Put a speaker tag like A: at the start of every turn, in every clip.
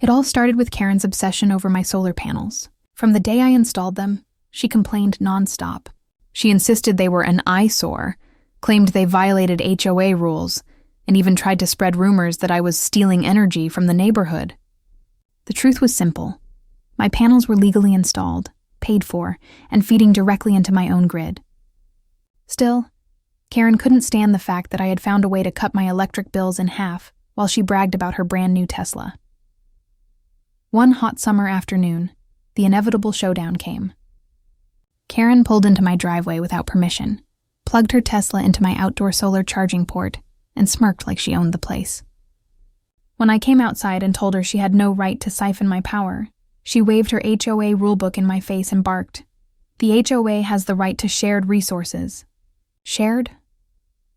A: It all started with Karen's obsession over my solar panels. From the day I installed them, she complained nonstop. She insisted they were an eyesore, claimed they violated HOA rules, and even tried to spread rumors that I was stealing energy from the neighborhood. The truth was simple. My panels were legally installed, paid for, and feeding directly into my own grid. Still, Karen couldn't stand the fact that I had found a way to cut my electric bills in half while she bragged about her brand new Tesla. One hot summer afternoon, the inevitable showdown came. Karen pulled into my driveway without permission, plugged her Tesla into my outdoor solar charging port, and smirked like she owned the place. When I came outside and told her she had no right to siphon my power, she waved her HOA rulebook in my face and barked, "The HOA has the right to shared resources." Shared?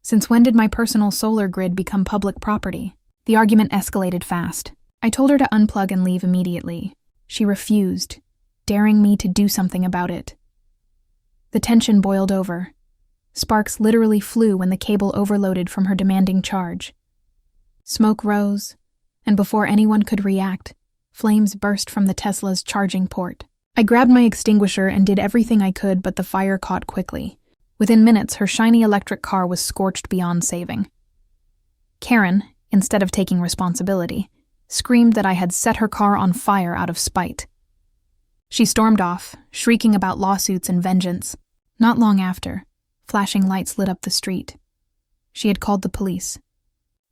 A: Since when did my personal solar grid become public property? The argument escalated fast. I told her to unplug and leave immediately. She refused, daring me to do something about it. The tension boiled over. Sparks literally flew when the cable overloaded from her demanding charge. Smoke rose, and before anyone could react, flames burst from the Tesla's charging port. I grabbed my extinguisher and did everything I could, but the fire caught quickly. Within minutes, her shiny electric car was scorched beyond saving. Karen, instead of taking responsibility, screamed that I had set her car on fire out of spite. She stormed off, shrieking about lawsuits and vengeance. Not long after, flashing lights lit up the street. She had called the police.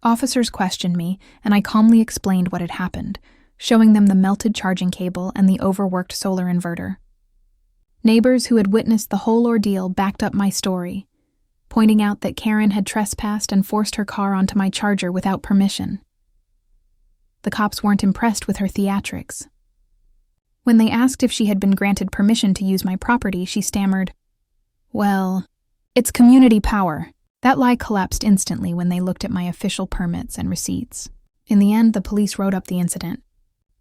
A: Officers questioned me, and I calmly explained what had happened, showing them the melted charging cable and the overworked solar inverter. Neighbors who had witnessed the whole ordeal backed up my story, pointing out that Karen had trespassed and forced her car onto my charger without permission. The cops weren't impressed with her theatrics. When they asked if she had been granted permission to use my property, she stammered, "Well, it's community power." That lie collapsed instantly when they looked at my official permits and receipts. In the end, the police wrote up the incident,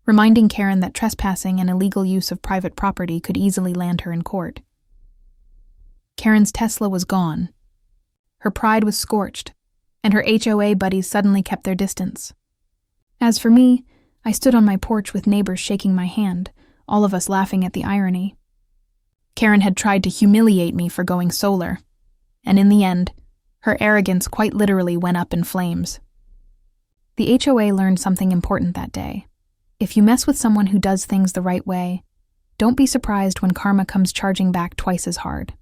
A: reminding Karen that trespassing and illegal use of private property could easily land her in court. Karen's Tesla was gone. Her pride was scorched, and her HOA buddies suddenly kept their distance. As for me, I stood on my porch with neighbors shaking my hand, all of us laughing at the irony. Karen had tried to humiliate me for going solar, and in the end, her arrogance quite literally went up in flames. The HOA learned something important that day. If you mess with someone who does things the right way, don't be surprised when karma comes charging back twice as hard.